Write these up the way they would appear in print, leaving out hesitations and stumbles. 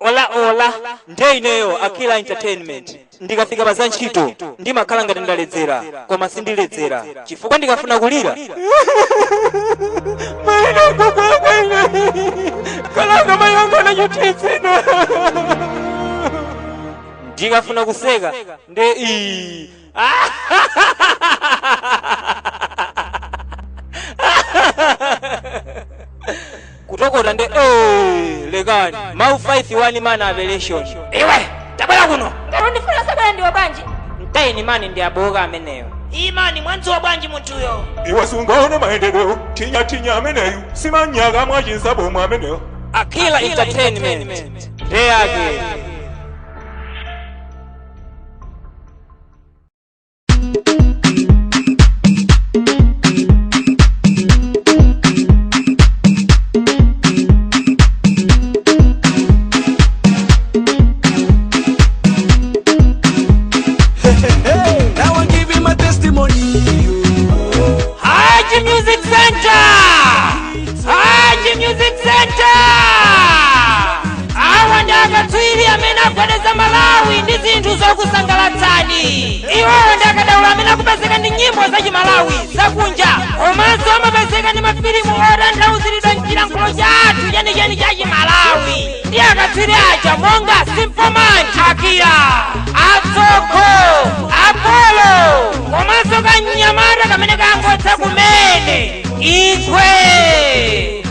Ola ndeineyo Akila Entertainment ndikafika bazanchito ndimakhala ngati ndaledzera koma sindiledzera chifukwa ndikafuna kulira kalanga mayongo na chutitsina ndikafuna kuseka nde kutokota nde lekani mau 5 man aberration iwe tabala kuno ndifuna sabala ndi wabanji mtaini mani ndi aboga ameneyo imani mwanzo wabanji mutuyo iwe sungaone maendeleo tinya ameneyo simanyaga mwachinsapo mwameneyo Akila Entertainment there again. Music Center awa ndakatwiri amene agwedeza Malawi ndi zinthu zokusangalatsani iwowo ndakadaula amene akupezeka ndi nyimbo zachimalawi zakunja komanso amapezeka ndi mafilimu otanthauzidwa mchilankhulo chathu chenicheni chachimalawi ndi akatswiri aja monga Simple Man Akila Atsoko Apollo komanso kanyamata kamene kangotsa kumene Itwe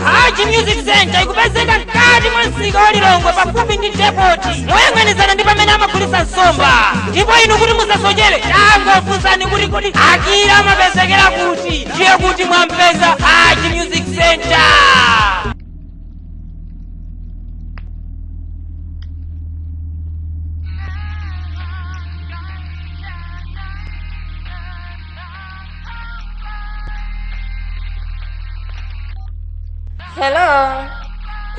Haji Music Center ikupezeka mkati mwa msika wa Lilongwe pafupi ndi depot moyang'anizana ndi pamene amagulitsa nsomba ndipo inu kuti musasochere tangofunsani kuti Akila amapezekera kuti ndiye kuti mwampeza Haji Music Center. Hello.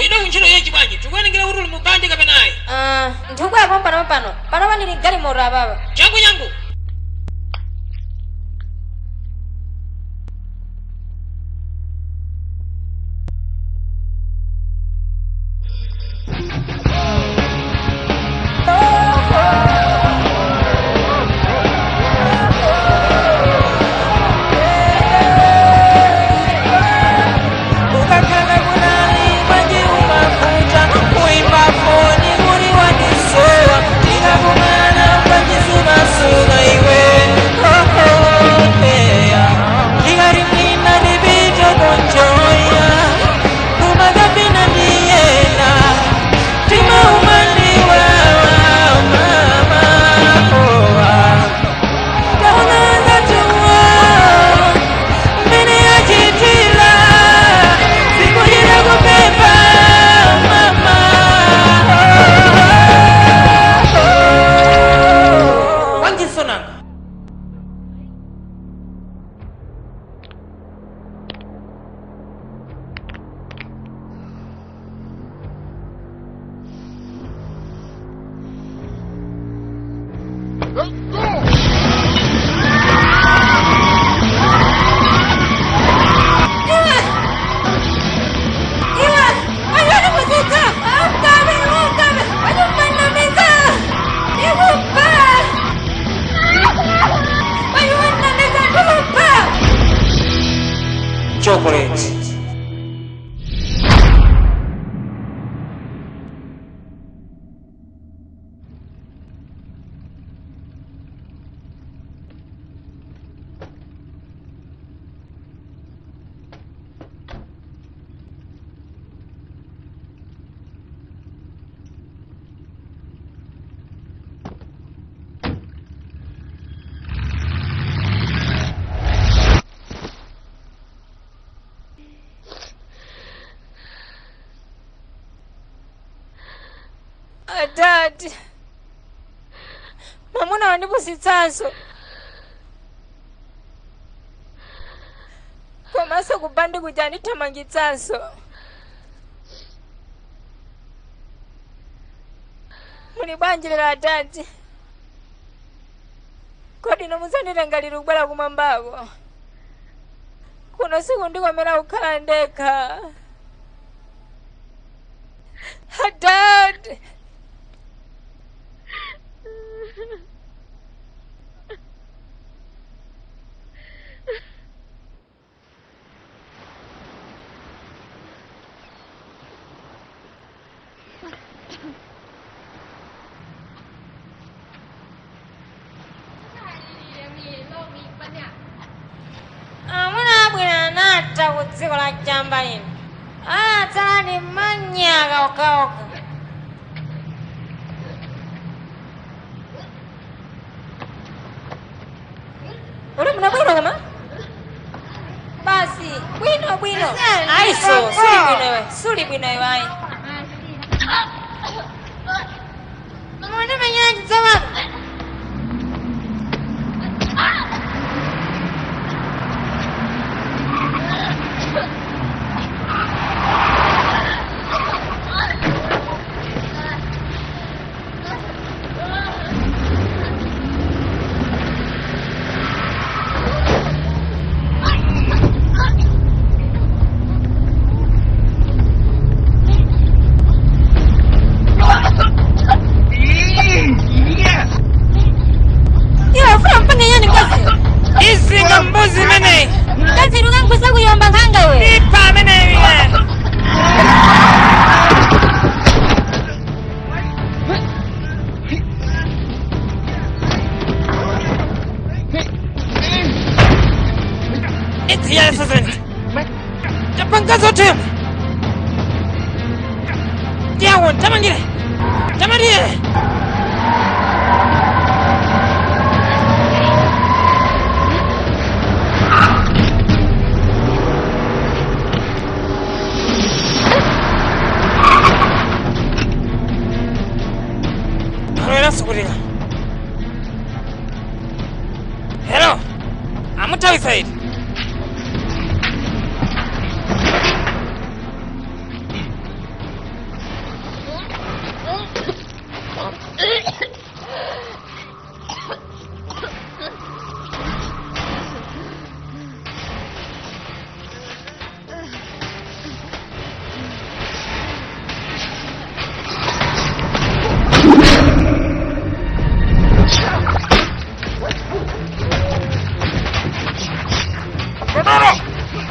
Ino kunchilo yechi bwanji tukwenengera kuti uli mubandi kapenayi Ndikuya pano panili gali mora baba changu chocolate. Dad. Mamuna wandipusitsanso. Komanso kubandi kuja ndithamangitsanso. Muli bwanji lero Dad. Kodi nomuzandilengalira kubwera kumwambako. Kuno siku ndikomera kukhala ndekha. Dad. cha ku dziko la chamba lino atsala ndi manyaka okaoka. Uli bwino koma? Basi, bwino. Aiso, suli bwino iwe ayi. Mwana manyanji zawa. Isinga mbuzi mene. Kazi ruga nkusa kuyomba nkanga we. Ipa mene wiye. It's yes, isn't it? Japanga zote. Diawo, tamangire. Tamariye. Hello, I'm outside.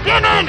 Get in!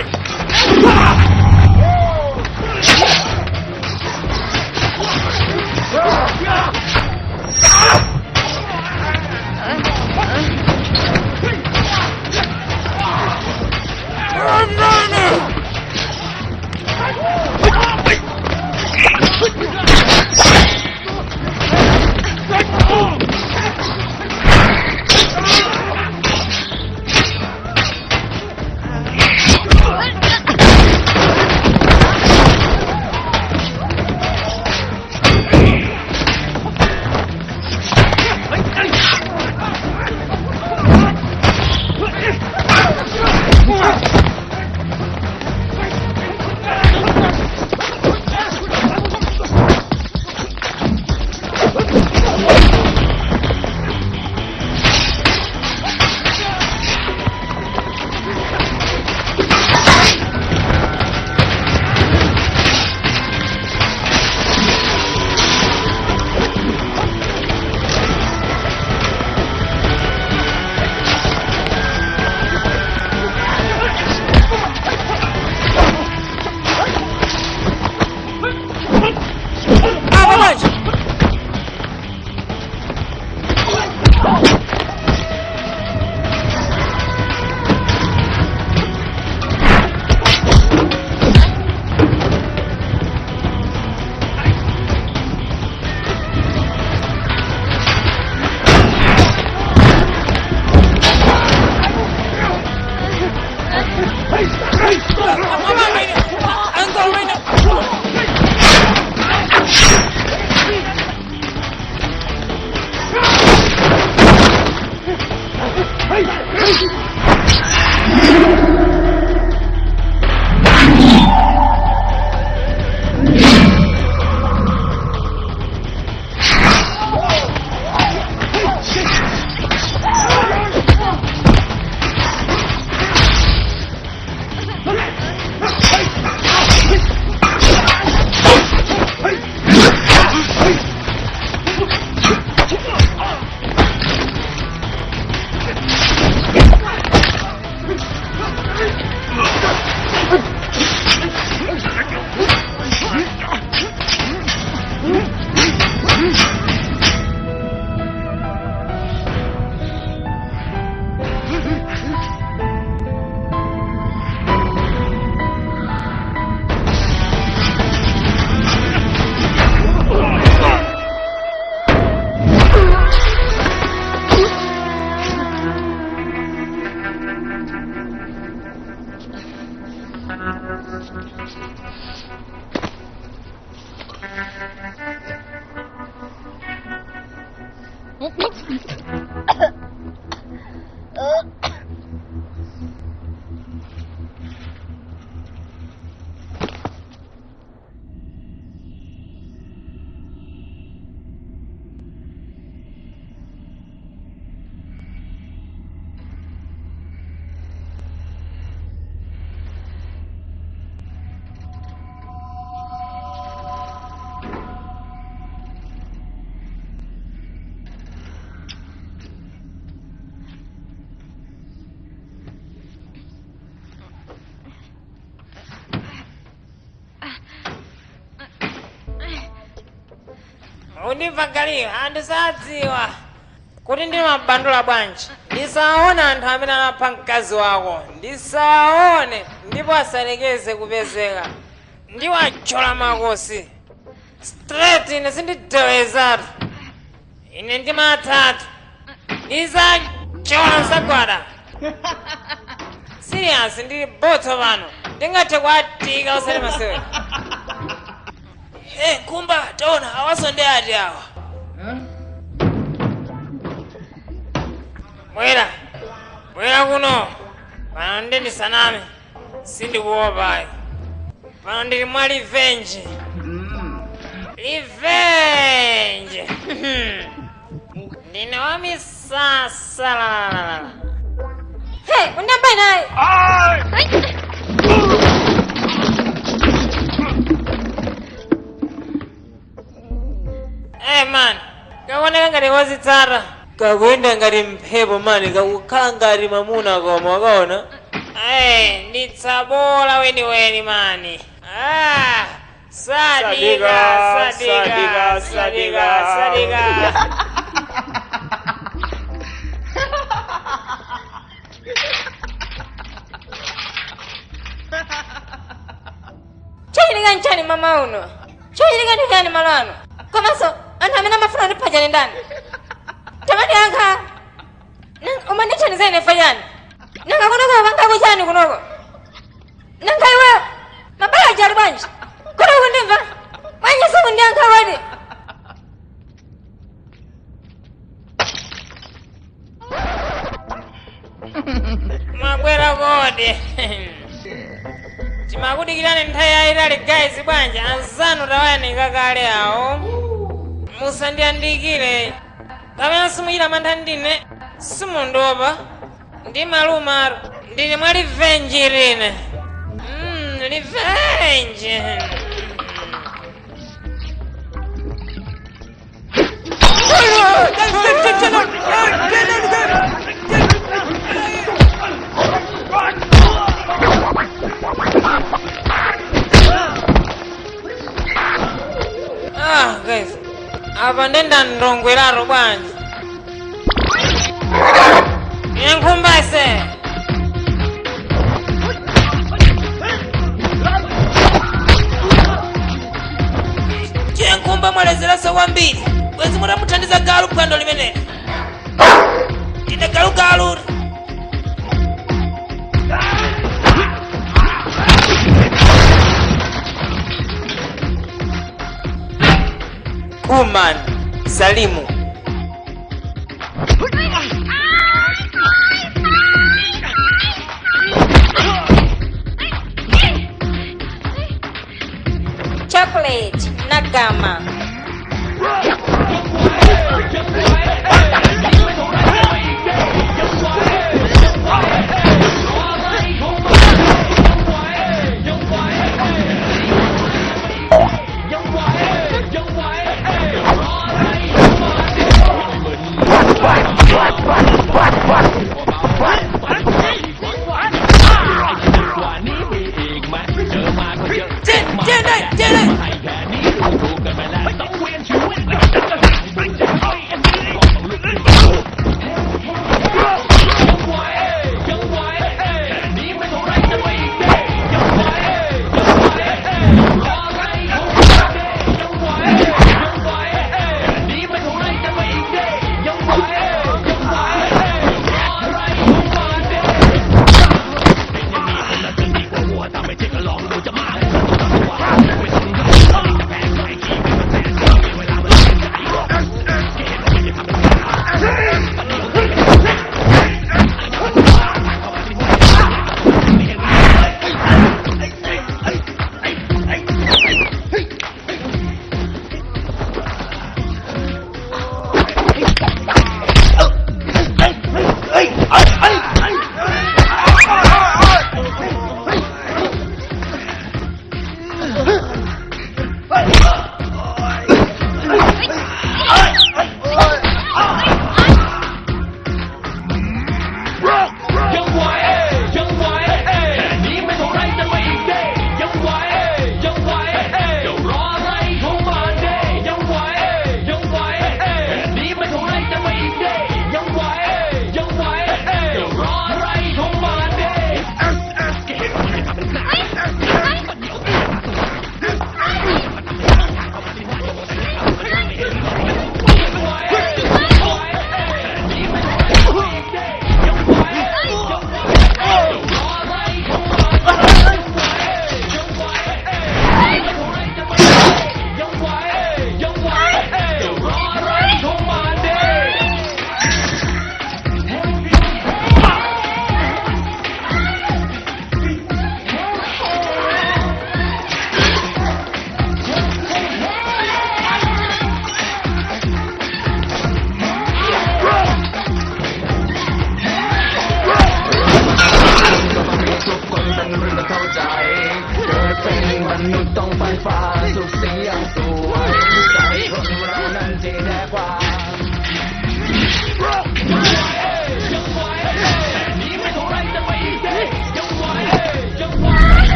Undimvagalira andisadziwa kuti ndimabandula bwanji ndisaona anthu amene anapha mkazi wako ndisaone ndipo asalekeze kupezeka ndiwachola makosi straight ine sindidewezatu ine ndimathatu ndizachola nsagwada serious ndili botho pano ndingathe kuatika usale masewe kumba taona awasonde ati awa bwera kuno pano ndi ndisaname sindikuopayo pano ndili mwa revenge ndine wamisasa lalalala undambai naye man kaoneka ngati wazitsata kakuyenda ngati mphepo mani kakukhala ngati mamuna koma wakaona nditsabola weniweni mani sadika choyinika nchani mama uno choyinika ndikani malano komanso anthu amene amafuna ndiphaja ndani tamati yankha umandithandiza ine fanyani nanga kunoko pangako chani kunoko nanga iweyo mabala jali bwanji kuno kundimva bwanji sikundiyankha wadi mwabwera kodi timakudikirani nthawi yayitali guys bwanji anzanu tawayanika kale awo musandiyandikire kapena simuchita mantha ndine simundopa ndi malumaru ndili mwa revenge line revenge guys apa ndenda ndongweraro bwanji Nkumbase Nkumba mwalezeraso wambiri bwezi mutamuthandiza galu phwando limeneli ndine galu Kuman Salimu Chocolate Nagama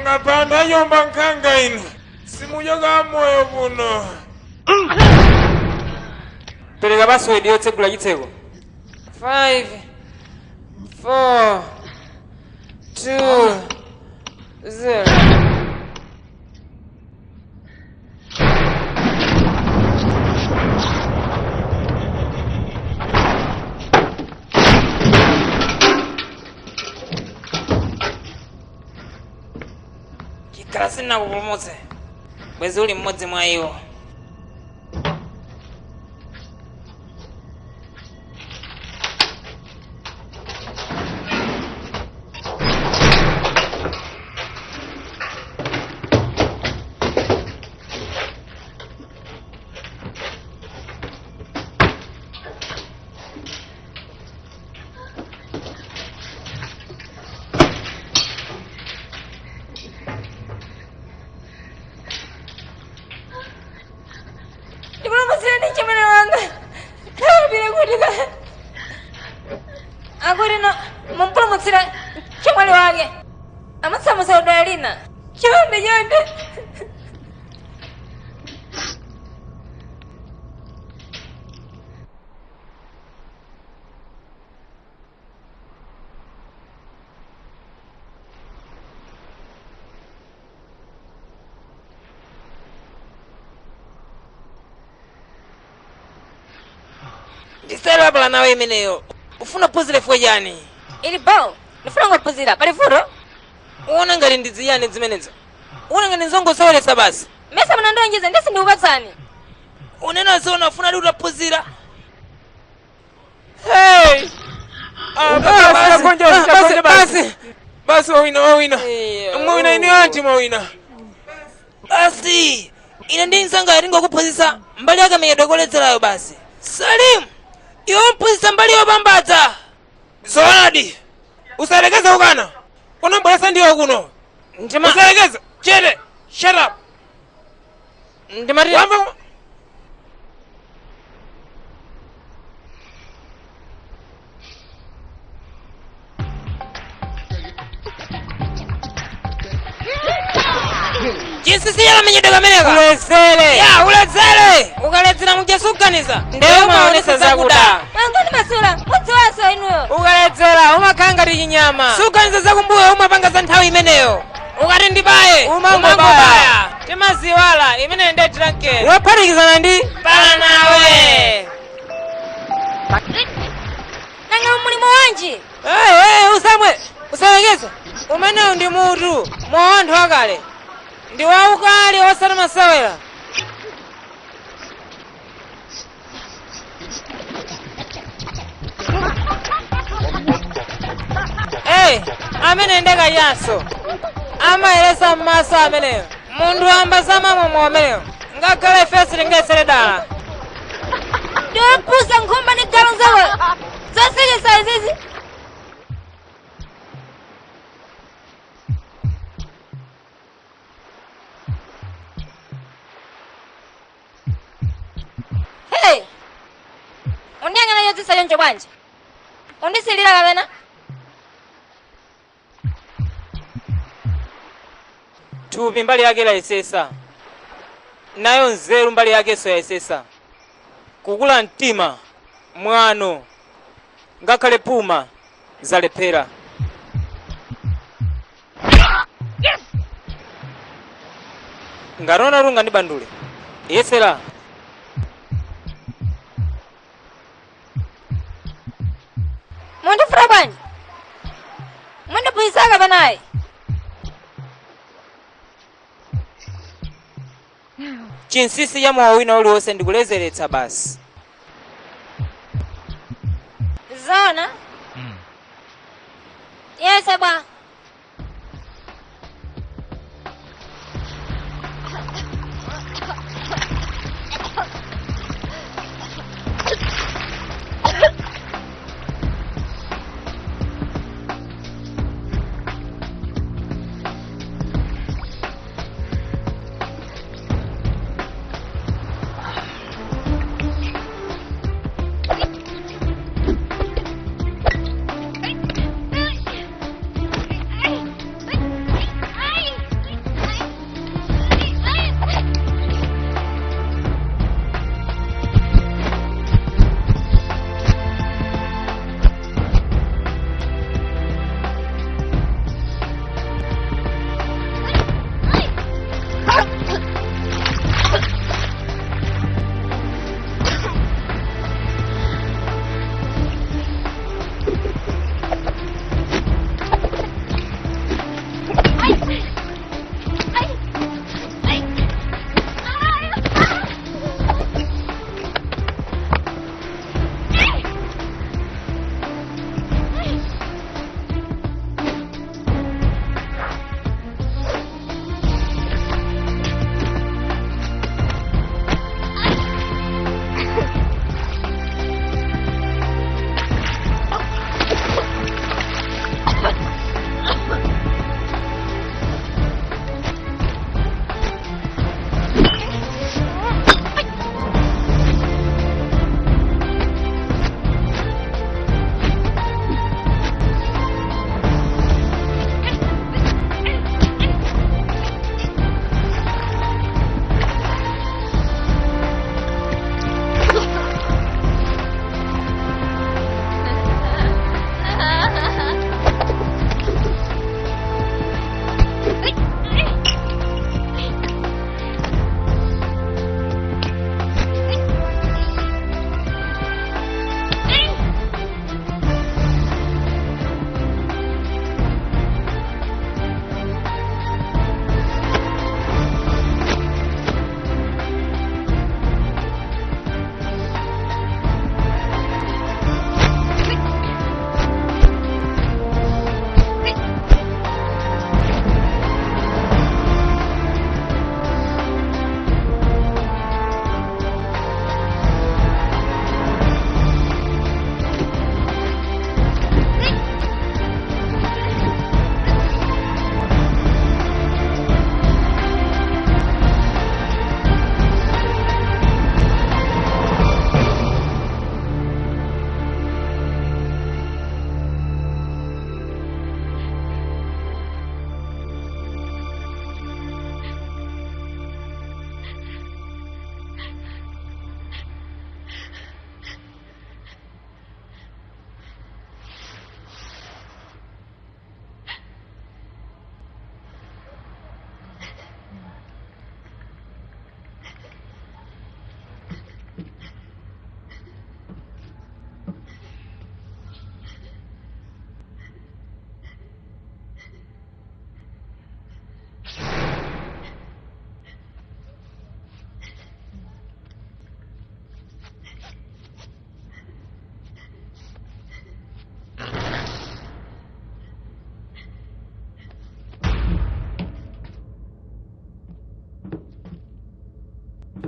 nga pandayomba nkanga ino simuyoga moyo buno. Pereka password yotsegula chitseko. 5 4 2 0. Chikala sina kupulumutse bwezi uli mmodzi mwa iwo. Agora mumpulumutsira chimwali wake amatsamusa udalina chonde. Ndisera bala nawe imeneyo. Ufuna puzire fwe yani? Ili bao nifuna ngopuzira pali furo. Uona ngati ndiziyane zimenezo. Uona ngati nzongosowelesa basi. Mesa mnandonjeza ndesi ndiupatsani. Unena zona ufuna ndi utapuzira. Hey! Basi wawina. Mwawina ini anti mwawina. Basi! Ine ndi nsanga yatingo kuphunzitsa mbali yake amenyedokoletserayo basi. Salim! Iwo mpuzitsa mbali yopambadza. Zoonadi. Usalekeza ukana. Unambwelesa ndiwo kuno. Usalekeza. Chete. Shut up. Ndimati. Jinsi siyala menyedoka meneka. Ulezere. Ya ulezere. Ukaledzera mujasuganiza. Ndeyo maonesa zakuda. Mangoni masula mudzi waso inuyo. Ukaledzera umakhanga ndi chinyama. Suganiza zakumbuyo umapanga za nthawi imeneyo. Ukati ndibaye umangobaya. Timaziwala imene ndi drunkard. Waphatikizana ndi Bala nawe. Nanga mulimo wanji. Usamwekeza. Umeneyo ndi mutu mwa anthu akale. Ndi waukali osati masewera. Amene ndeka yaso amayelesa m'maso ameneyo. Munthu amba samamwa ameneyo ngakhale fesi lingesere dala. Ndiwapusa nkhumba ni galo zawo zosekesa izizi. Hey! Undiangana yodzisa yonjo bwanji. Undisilira kapena? thupi mbali yake layesesa. Nayo nzeru mbali yake so yayesesa. Kukula mtima mwano ngakhale puma zalephera. Ngarona runga ndi bandule. Yesera. Mundi fura bwanji. Mundi puisaka banayi. Chinsisi ya mwawina uliwose ndikulezeretsa basi. Zona? Yesa bwa.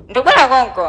ndikubwera konko.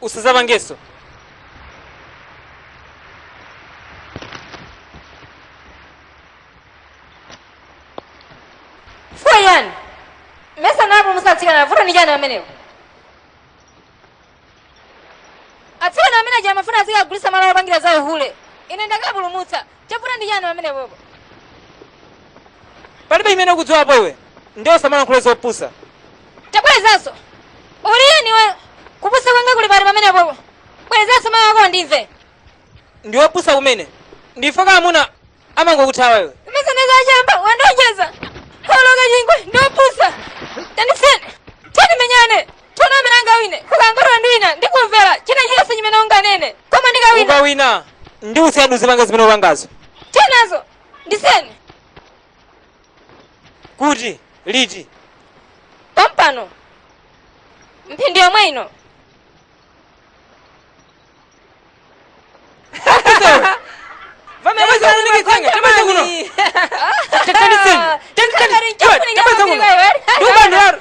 Usazaba ngeso. Fuyan. Mesa nabo musatsika na vuta nijana amenewo. Atsiwa na amene jama funa azika gulisa mala bangira zawo hule. Ine ndakabulumutsa. Chavuta ndijana amenewo. Palibe imene kudziwa apo iwe. Ndio samana kuleza opusa. Tabwezaso. Uliyeni we kupusa kwanga kuli bali pamene popo. Bwezaso mawa wako ndimve. Ndio opusa kumene. Ndifa kama muna amango kuthawa iwe. Mesa neza chamba wandonjeza. Hologa jingwe ndio opusa. Tanisene. Tani menyane. Tona menanga wine. Kukangoro ndwina ndikumvera. China Yesu nyimenonga nene. Koma ndikawina. Ukawina. Ndi usiyadu zimanga zimene upangazo. Tenazo. Ndisene. Kuti liti. Pampano. Mphindi yomwe ino. Vameweza kunikitsanga. Tamaza kuno. Tanisene. Tamaza kuno. Duba ndaro.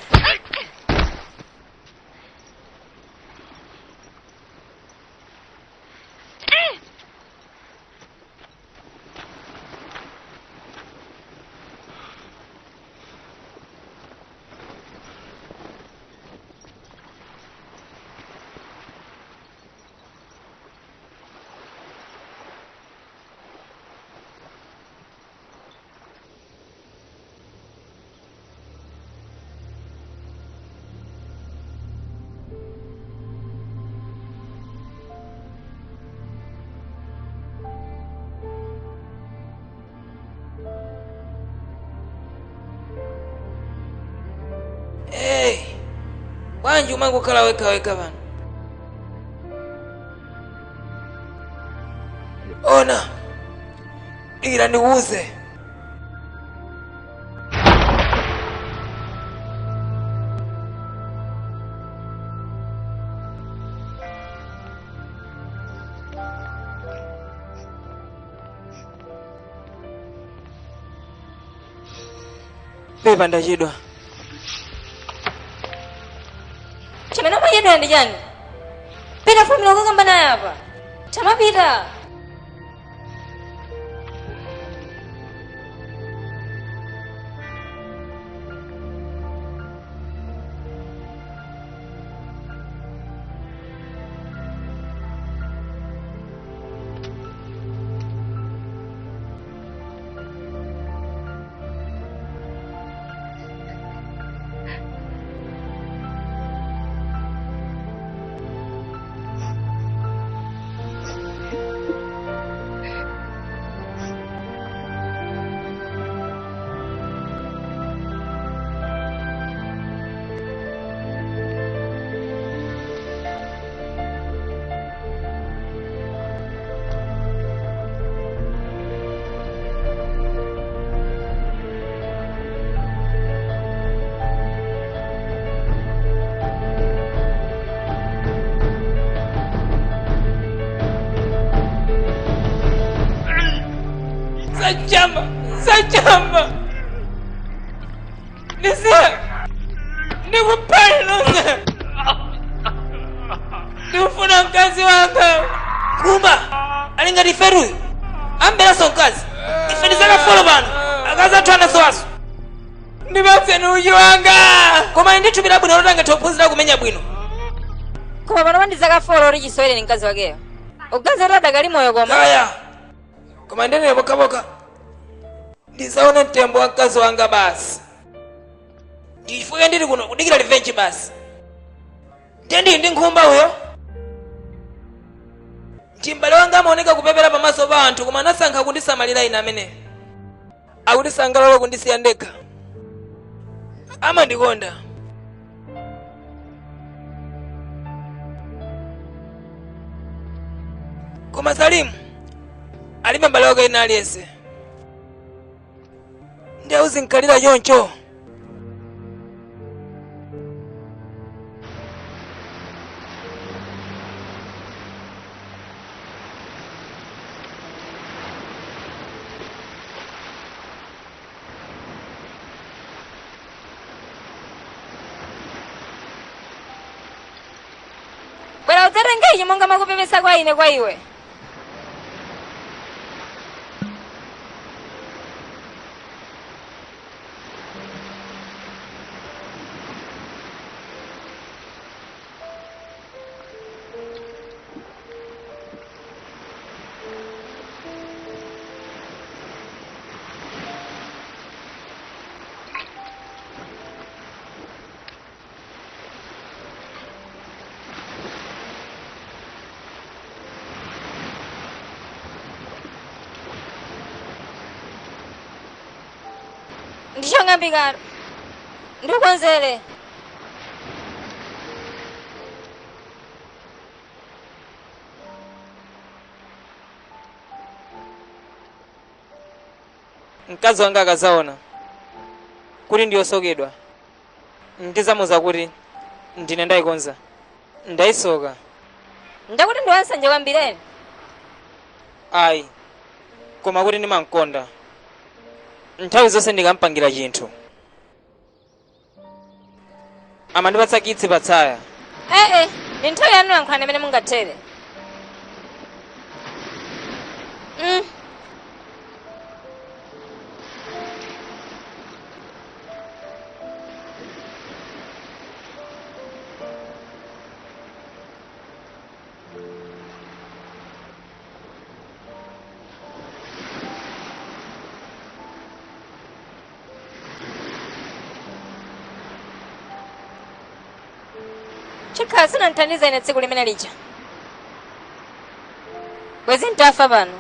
Bwanji umangokhala wekha pano. Ona. Ila ndikuuze. Pepa ndachidwa. Chimene mwachidwa ndi chani? Pita fumira kukamba naye apa. Tamapita. Sajamba. Nisa. Nikupenda. Ndifuna mkazi wanga. Kumba. Alingati feru. Ambela sonkazi. Ifenizana folo bano. Akaza twana swaso. Ndibakse nuji wanga. Koma nditu bilabu nalotanga topuzira kumenya bwino. Koma pano mandizaka folo ori chiswere ni mkazi wakeyo. Ugaza rada gali moyo goma. Kaya. Koma ndene boka. Ndisaona mtembo wa mkazi wanga basi. Ndifuke ndiri kuno kudikira revenge basi. Tendi ndi nkhumba huyo. Chimbale wanga amaoneka kupepera pamaso pa anthu koma anasankha kundisamalira ine amene. Akutisangala kundisiya ndekha. Amandikonda. Koma Salimu alibe mbale wake ina aliyense. Ndiye uzinkalira choncho. Bwera uterengeye monga makupepesa kwa ine kwa iwe. Ndishonga mbingaro. Ndikonzere. Mkazi wanga akazaona kuti ndiyosokedwa. Ndizamuza kuti ndine ndayikonza. Ndayisoka. Ndakuti ndiwansanje kwambireni. Ayi. Koma kuti ndimankonda. Nthawi zonse ndikampangira chinthu. Amandipatsa kitsi patsaya. Ni nthawi yanu yankhwana imene mungathere. Chikhala sinanthandiza ine tsiku limene lija. Bwezi ntafa pano.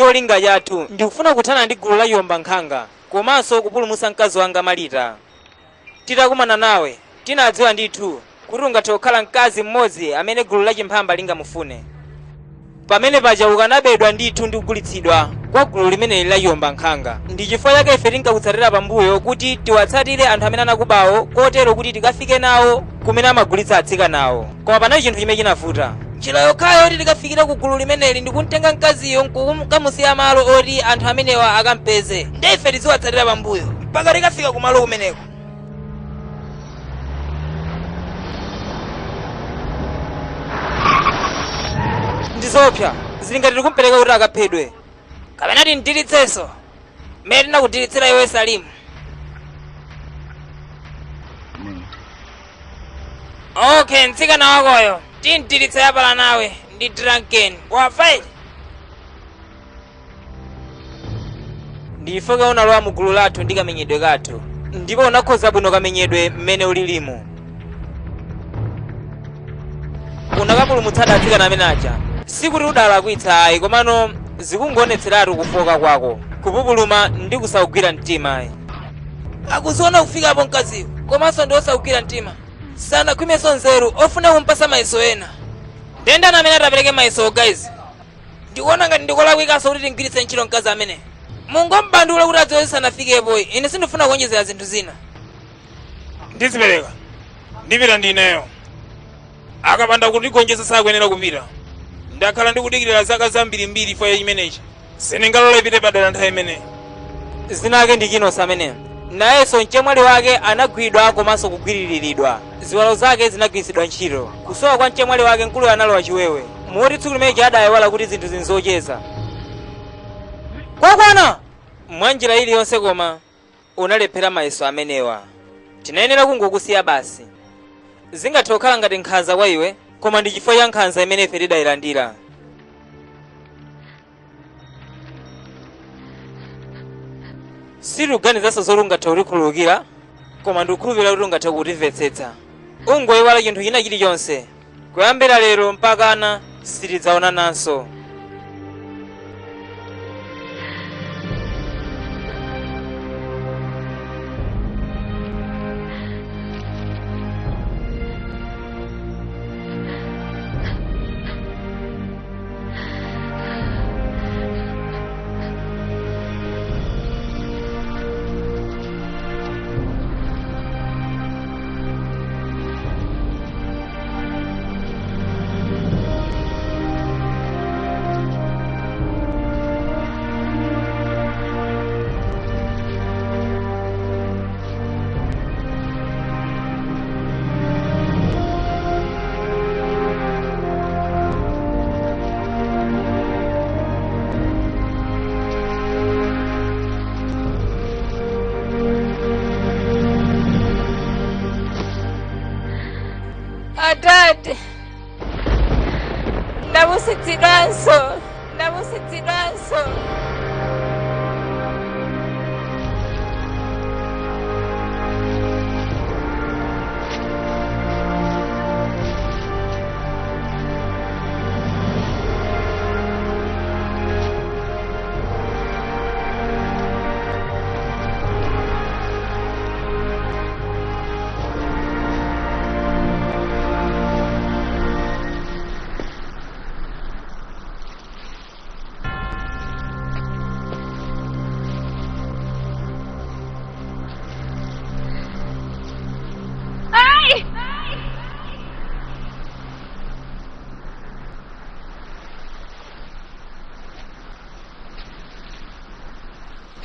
cholinga chathu ndikufuna kuthana ndi gulu la yomba nkhanga komanso kupulumutsa mkazi wanga Malita. Titakumana nawe tinadziwa ndithu kuti ungathe kukhala mkazi mmodzi amene gulu la chimphamba lingamufune. Pamene paja ukanabedwa ndithu ndi kugulitsidwa kwa gulu limeneli la yomba nkhanga. Ndi chifukwa chake ife tinkakutsatira pambuyo kuti tiwatsatire anthu amene anakubawo kotero kuti tikafike nawo kumene amagulitsa atsikanawo. Koma panali chinthu chimene chinavuta. Njira yokhayo oti tikafikira ku gulu limeneli ndi kumtenga mkaziyo nkukamusiya malo oti anthu amenewa akampeze. Ndi ife tiziwatsatira pambuyo mpaka tikafika kumalo kumeneko. Ndizopsa zili ngati tikumpereka kuti akaphedwe kapena timdilitsenso mmene tinakudilitsira iwe Salimu. Okay, mtsikana wakoyo timdilitse yapala nawe ndi Drunken wafaili. Ndifoka unalowa mu gulu lathu ndi kamenyedwe kathu ndipo unakhoza bwino kamenyedwe mmene ulilimu. Unakapulumutsada atsikana amene aja. Sikuti udalakwitsa ayi komano zikungoonetseratu kufoka kwako kupupuluma ndi kusaugwira mtima. Akuziona kufikapo mkaziyo komanso ndi osaugwira mtima sanakhwimenso nzeru ofuna kumpasa mayeso ena. Ndendani amene atapereke mayeso guys. Ndikuona ngati ndikolakwikanso kuti tingwiritse ntchito mkazi amene mungombandula kuti adziwe sanafikepo. Ine sindifuna kuonjezera zinthu zina. Ndizipereka ndipita ndineyo akapanda kundigonjetsa sakuyenera kupita. Ndakhala ndikudikirira zaka zambirimbiri ifo imenechi sindingalole ipite padera nthawi imeneyi. Zinake ndi Kinosi amene nayenso mchemwali wake anagwidwa komanso kugwiriridwa. Ziwalo zake zinagwiritsidwa ntchito. Kusowa kwa mchemwali wake mkulu analowa chiwewe moti tsiku limenechi adayiwala kuti zinthu zinzocheza kwakwana mwanjira iliyonse koma unalephera mayeso amenewa. Tinayenera kungokusiya basi. Zingathe kukhala ngati nkhanza kwa iwe koma ndi chifukwa cha nkhanza imene ife tidayilandira. Sitikuganizanso zoti ungathe kutikhululukira koma ndikukhulupirira kuti ungathe kutimvetsetsa. Ungoyiwala chinthu china chilichonse kuyambira lero mpakana sitidzaonananso. Dad, ndabusitsidwanso.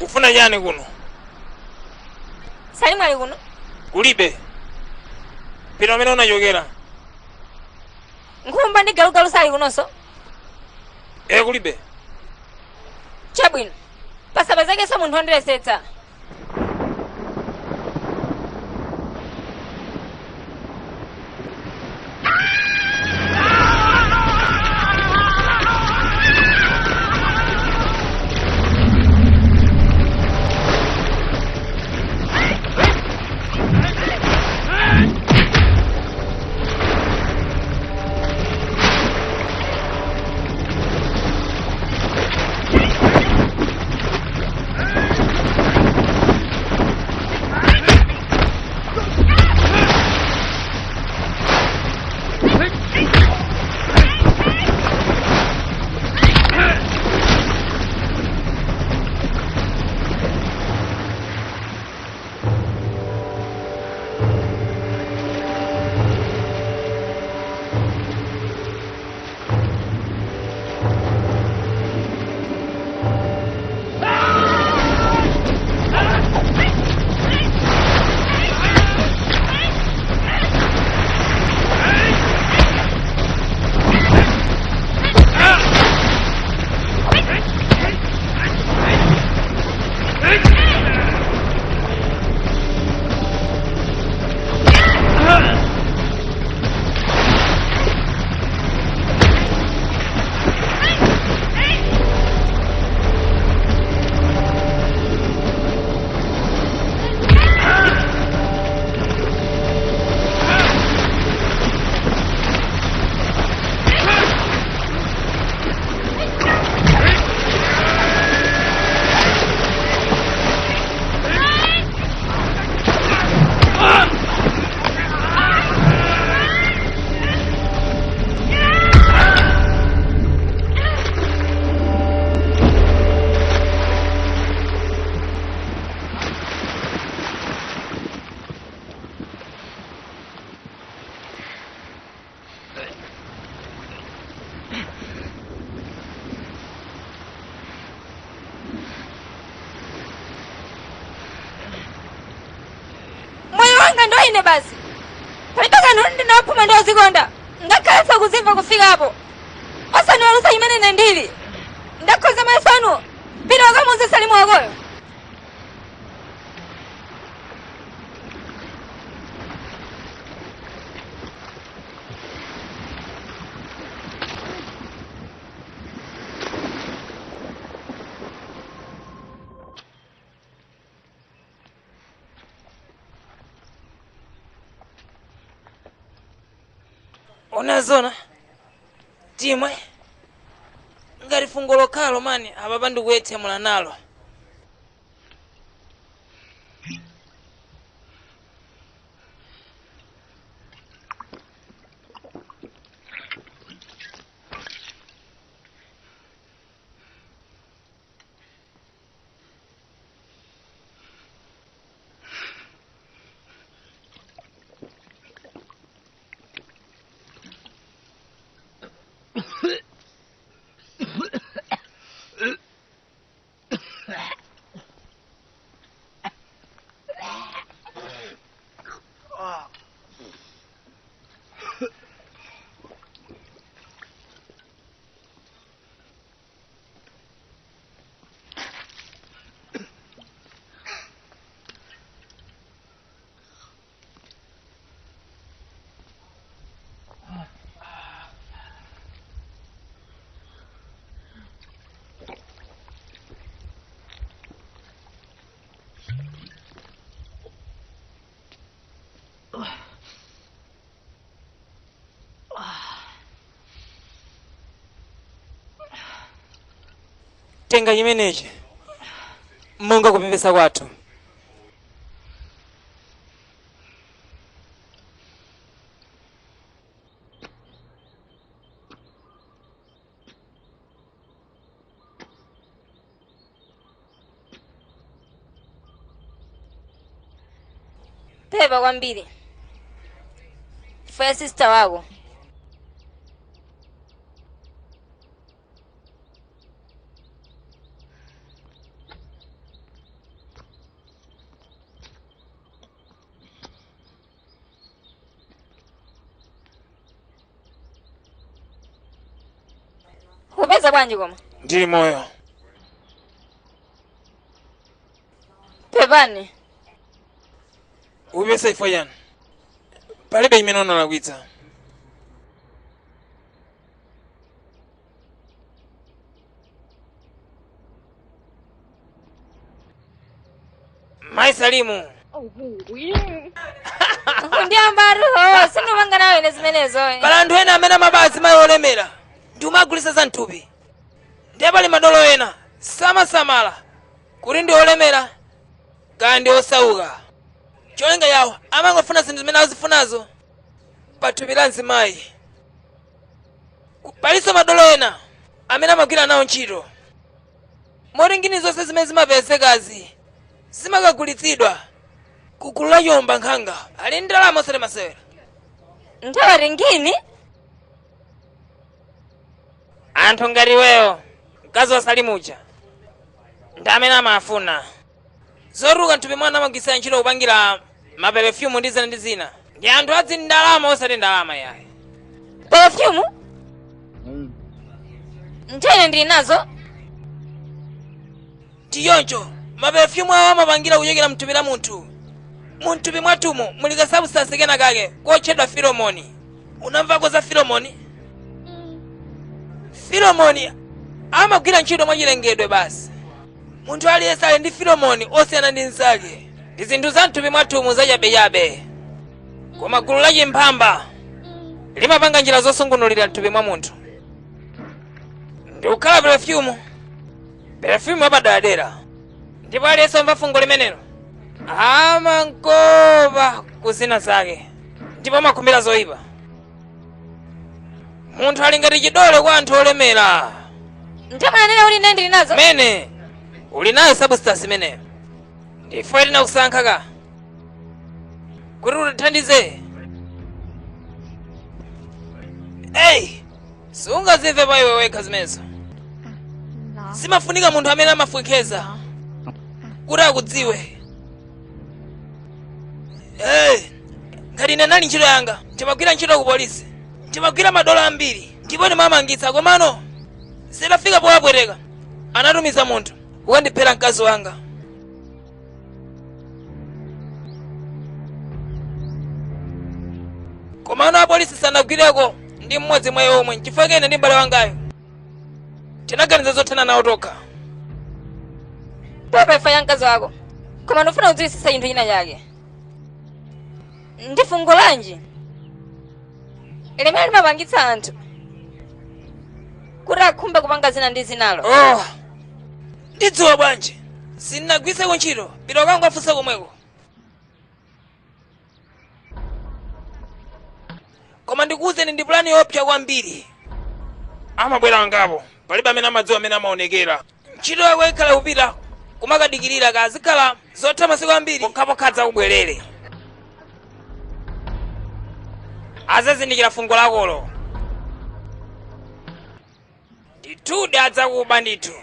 Ufuna chani kuno? Salimu ali kuno? Kulibe. Pino amene unachokera. Nkhumba ndi galugalu sali kunonso? Kulibe. Chabwino. Pasapezekenso munthu wondiletsetsa. Moyo wanga ndo ine basi. Palibe kanthu ndinapuma ndozikonda. Ngakhale sakuzimva kufika apo. Osaniweruza imene ine ndili. Ndakhoza mayeso anu. Pita wakamuuze Salimu wakoyo. Unazona timwe ngati fungo lokhalo mani apa ndikuyetsemula nalo. Tenga chimenechi monga kupepesa kwathu. Pepa kwambiri. Faya sister wako. Upeza bwanji koma? Ndili moyo. Pepani. Upesa ifo yani. Palibe imene unalakwitsa. Mai Salimu. Kundiyamba sindumanga nawe ine zimenezo. Pala anthu ena amene mabazi mayi olemera ndi umagulitsa za mthupi. Ndiye pali madolo ena samasamala kuti ndi olemera kaya ndi osauka. Cholinga yawo amangofuna zinthu zimene azifunazo pa thupi la mzimayi. Palinso madolo ena amene amagwira nawo ntchito. Moti ngini zonse zimene zimapezekazi zimakagulitsidwa ku gulu la Yomba Nkhanga ali ndi ndalama osalemasewera. Ntawari ngini? Anthu ngati iweyo mkazi wa Salimuja ndi amene amafuna zoruka mthupi mwana amagwisa ntchito kupangira maperfume ndi zina ndi zina. Ndi anthu adzi ndalama osati ndalama yayi. Perfume? Ntene ndili nazo? Tiyoncho maperfume awo amapangira kuchokera mthupi la munthu. Munthupi mwathumo muli ka substance kena kake kotchedwa pheromone. Unamvako za pheromone? Pheromone amagwira ntchito mwachilengedwe basi. Munthu aliyense ali ndi pheromone osiyana ndi nzake. Ndi zinthu za mthupi mwathumo zachabechabe. Koma gulu la chimphamba limapanga njira zosungunulira mthupi mwa munthu. Ndi kukhala perfume wapaderadera. Ndipo aliyense omva fungo limenelo amangopa kuzina zake ndipo amakhumbira zoyipa. Munthu ali ngati chidole kwa anthu olemera. Ntamanene uli ndili nazo? Mene uli nayo substance imeneyo. Ndifo tinakusankha ka kuti utithandize. Sungazimve pa iwe wekha zimenezo. Simafunika munthu amene amafwekeza kuti akudziwe. Ngati ine nali ntchito yanga, timagwira ntchito ku polisi, timagwira madola ambiri, ndipo timamangitsa komano zitafika powapweteka anatumiza munthu kukandiphera mkazi wanga. Komano apolisi sanagwireko ndi mmodzi mwa iwo omwe, chifukwa ine ndi m'bale wangayo tinaganiza zothana nawo tokha. Papa ifa ya mkazi wako, koma ndifuna kudziwitsitsa chinthu china chake. Ndi fungo lanji limene limapangitsa anthu kuti akhumbe kupanga zina ndi zinalo. Ndidziwa bwanji, sindinagwiritseko ntchito, pita kangu afunse komweko. Koma ndikuwuzeni ndi plani yopsa kwambiri. Amabwera angapo, palibe amene amadziwa amene amaonekera. Ntchito yako ikhala kupita kumakadikirira kazikhala zotha masiku ambiri Pokhapokha kubwerere. azazindikira fungo lakolo. Ndithude adzakuba ndithu.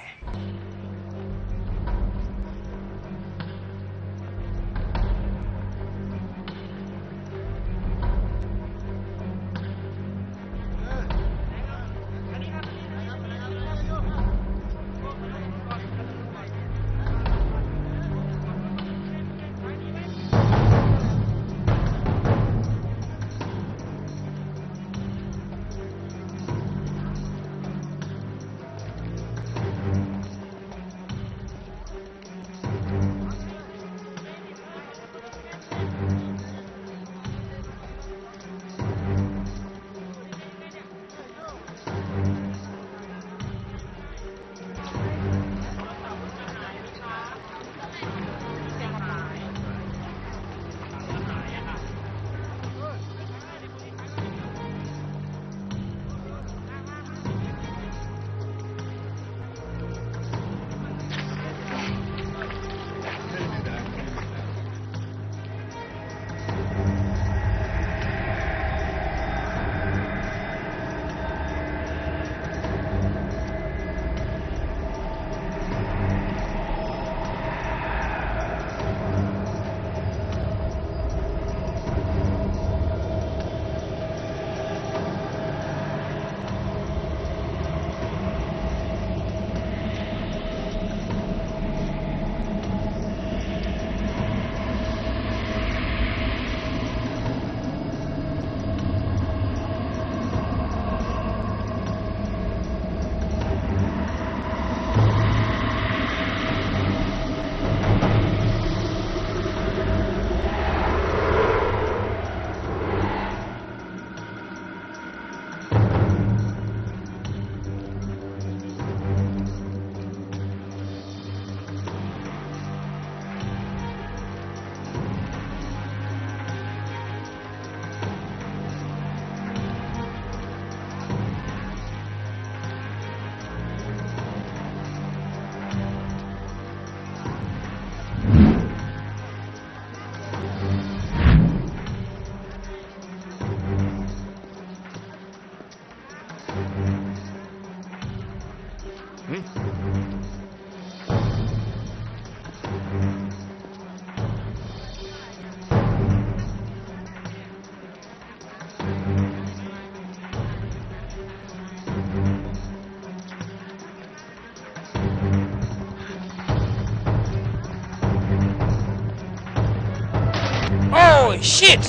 Oh shit!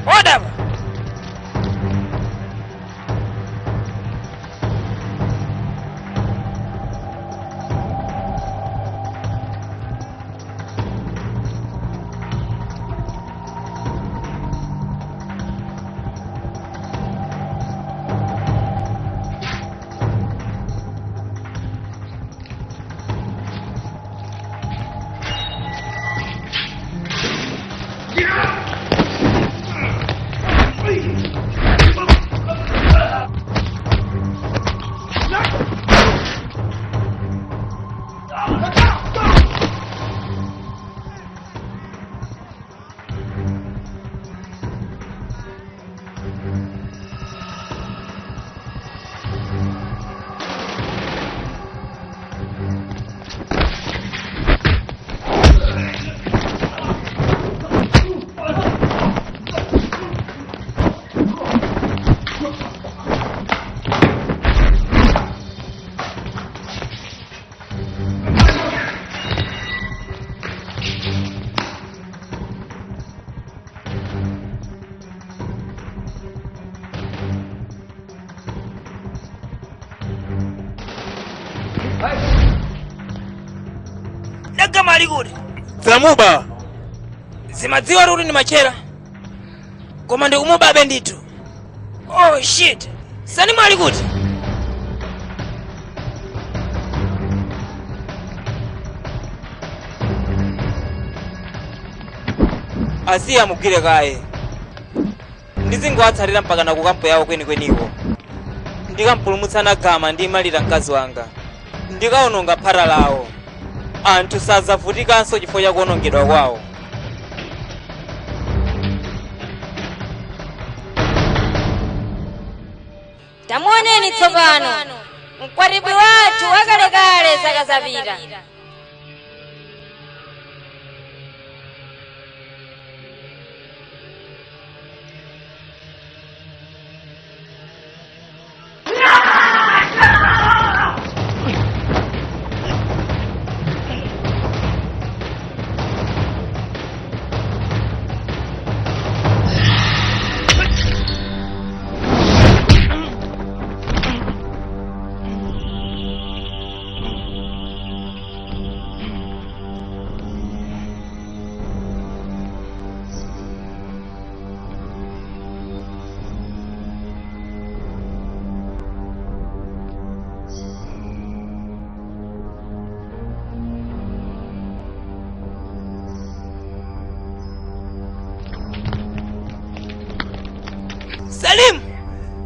Hold up! Nagama ali kuti zamuba zimadziwa kuti ndi machera koma ndikumubabe ndithu. Oh shit, Salimu ali kuti asiya mugwire kaye ndizingowatsatira mpaka na kukampo yawo kwenikweniko ndikampulumutsa Nagama ndi Malita mkazi wanga ndikawononga phara lawo. Anthu sazavutikanso chifukwa cha kuwonongedwa kwawo. Tamuoneni tsopano mkwatibwi wathu wakalekale zaka zapita.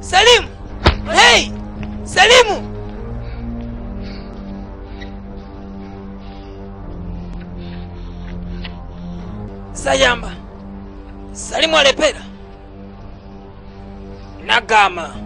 Salimu! Hey! Salimu! Sayamba. Salimu alepera. Nagama.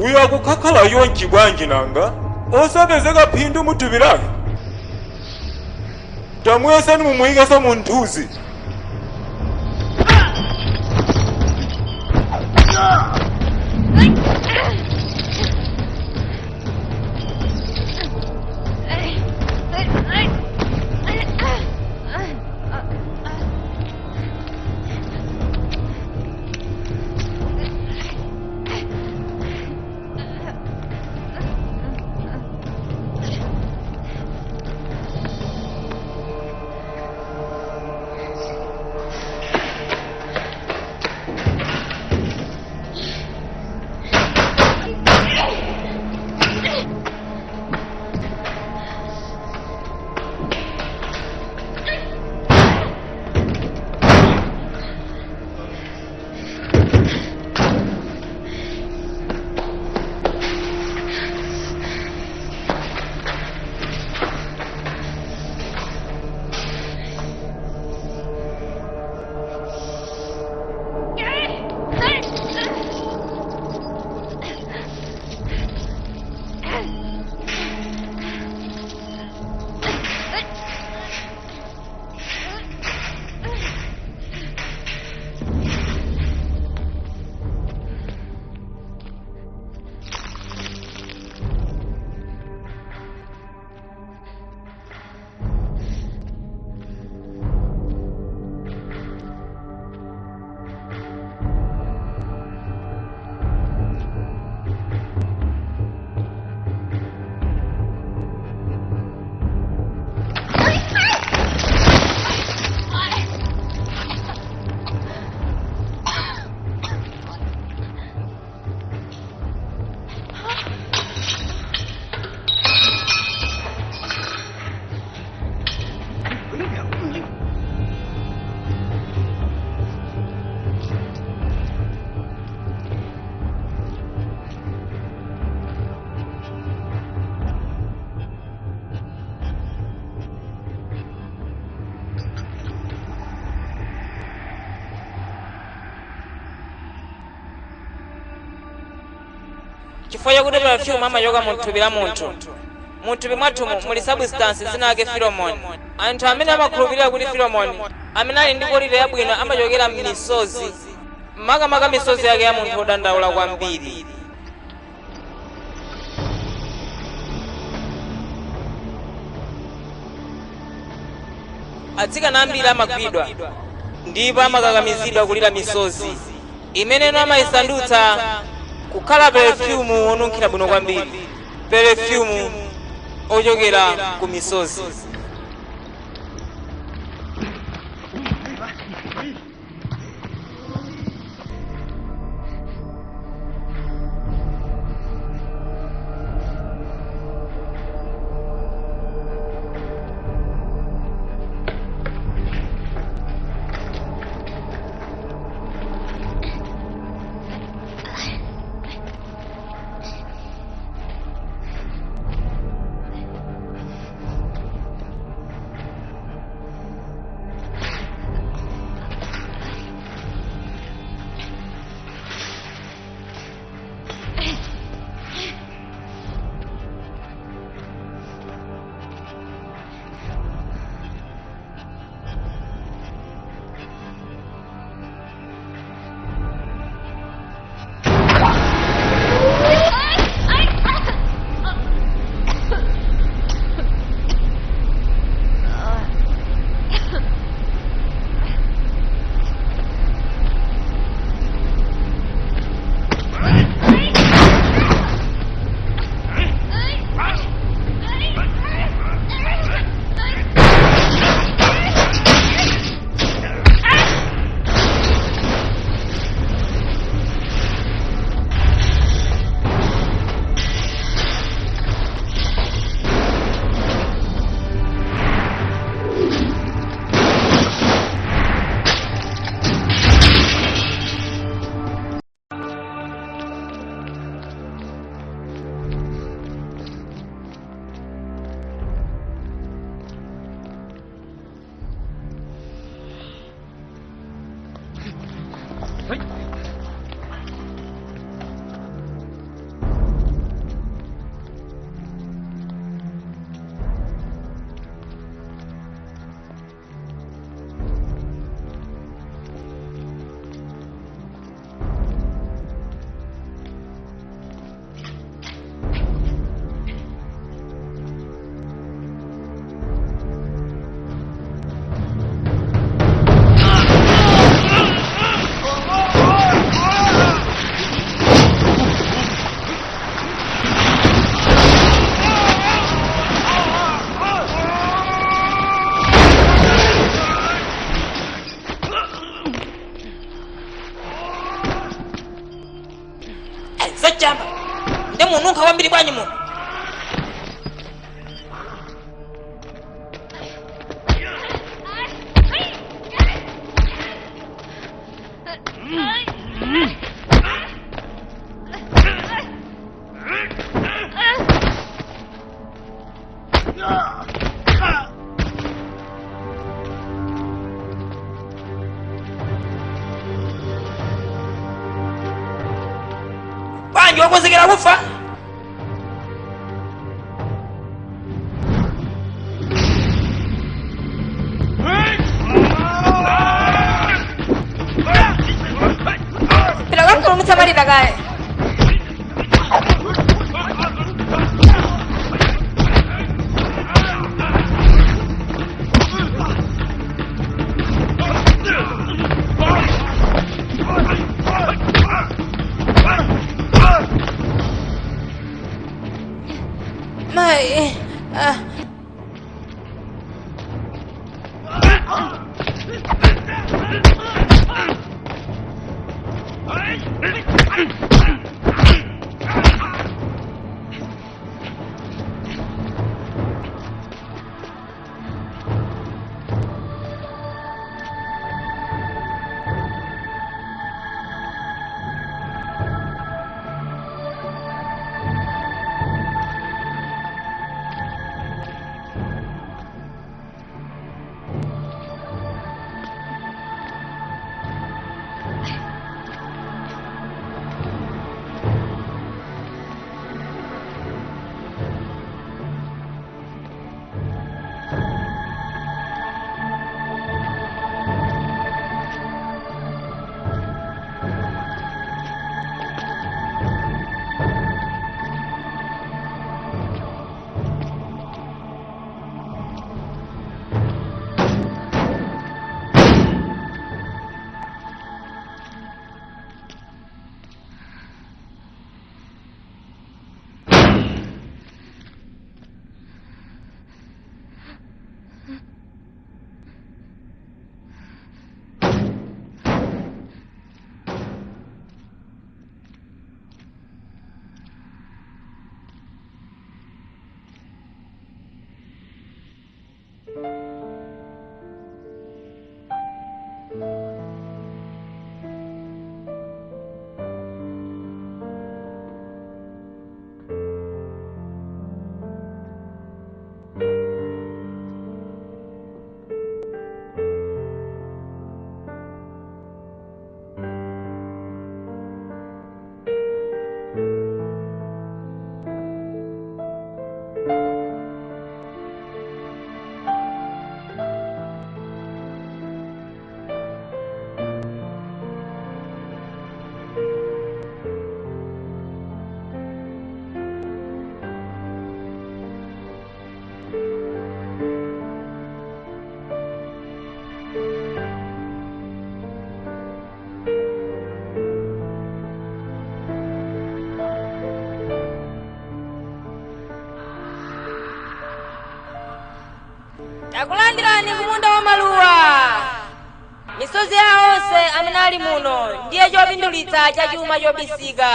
uyo akukakhala yonchi bwanji nanga osapezeka phindu muthupi tamuyesani mumuyikesa munthuzi. chifukwa chakuti perfume amachoka mu thupi la munthu. Mu thupi mwathumu muli substance zinake pheromone. Anthu amene amakhulupirira kuti pheromone amene ali ndi kolite yabwino amachokera m'misozi, makamaka misozi yake ya munthu odandaula kwambiri. Atsikana ambiri amagwidwa ndipo amakakamizidwa kulira misozi imeneno amayisandutsa kukhala perfume onunkhira bwino kwambiri, perfume ochokera ku misozi. Zachamba ndemununkha kwambiri bwanyi muno. Bwanyi wakonzekera kufa? Pero con mucha marita cae. Mai, misozi ya onse amene ali muno ndiye chopindulitsa cha chuma chobisika.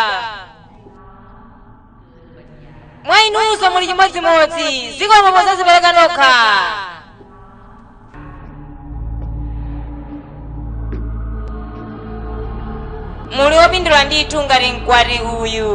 Mwa inunso muli chimodzimodzi, zikomo posadzipereka nokha. Muli wopindula ndithu ngati mkwati uyu.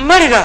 Marina!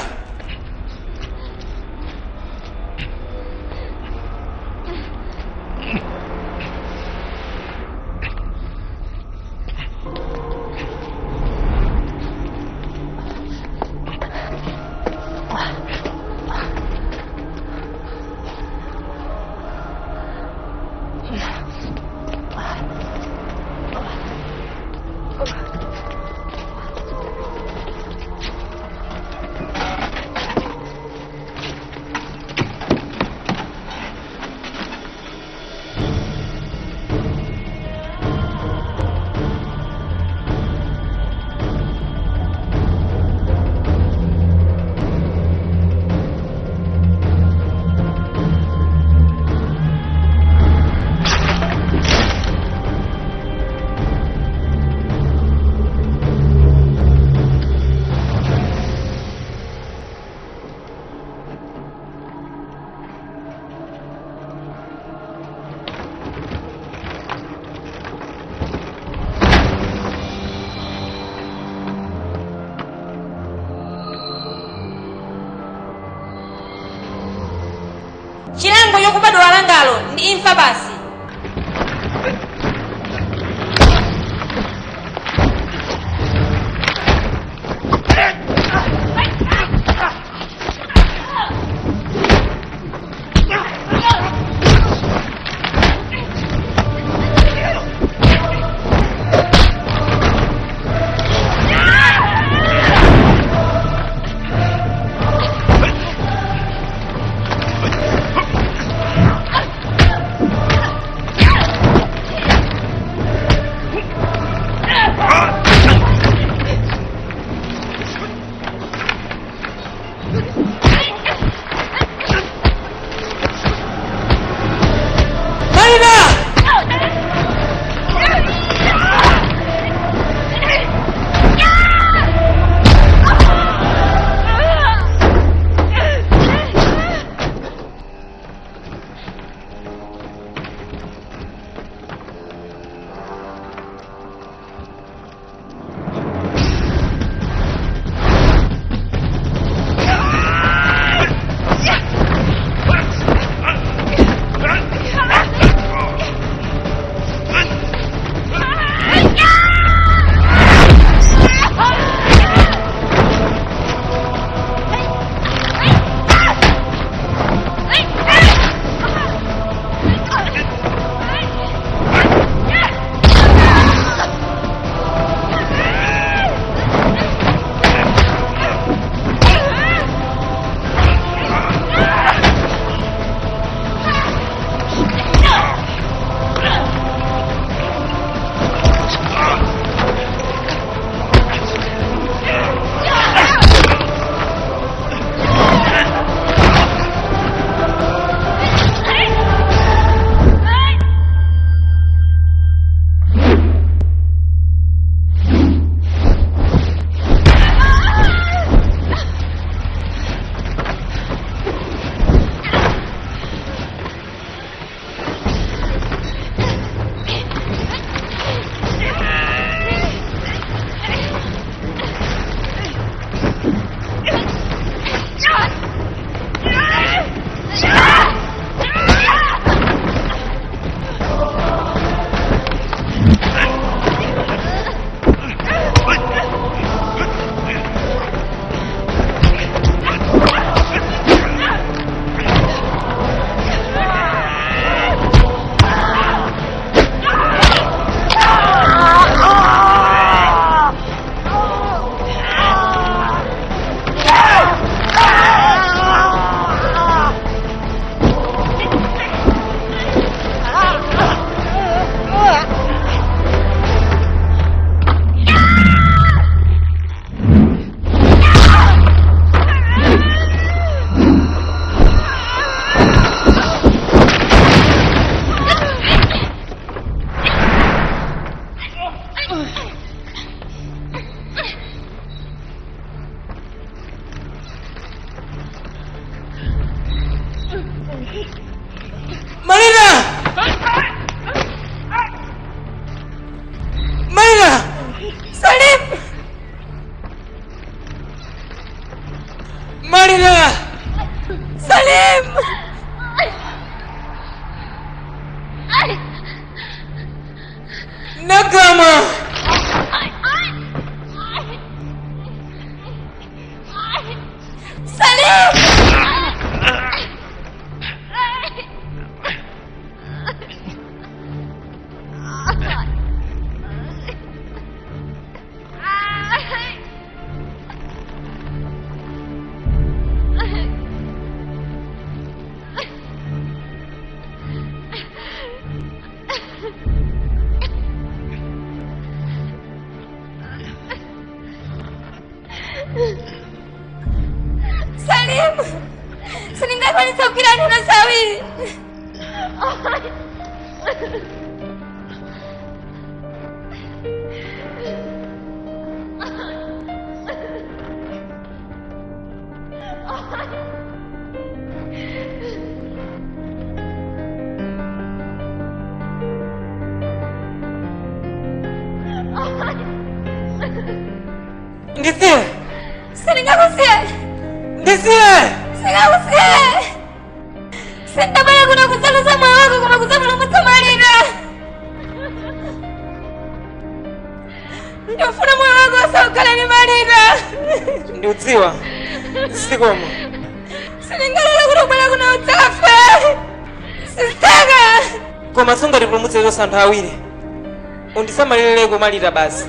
ni imfa basi. Salim! Seninggal pa rin sa ukirano ng sawi! Ndisiye! Seninggal ko siya! Ndisiye! Seninggal ko siya! Sindabaya kuna kusalusa moyo wako koma kusapulumutsa Malita. Ndofuna moyo wako usaukhala ni Malita. Ndiudziwa. Zikomo. Sindingalole kuti ubwera kuno udzafe. Sistaka. Koma sungatipulumutse zonse anthu awiri. Undisamalireko Malita basi.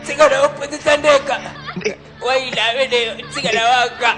tsikana wophunzitsa ndekha waila ameneyo tsikana wanga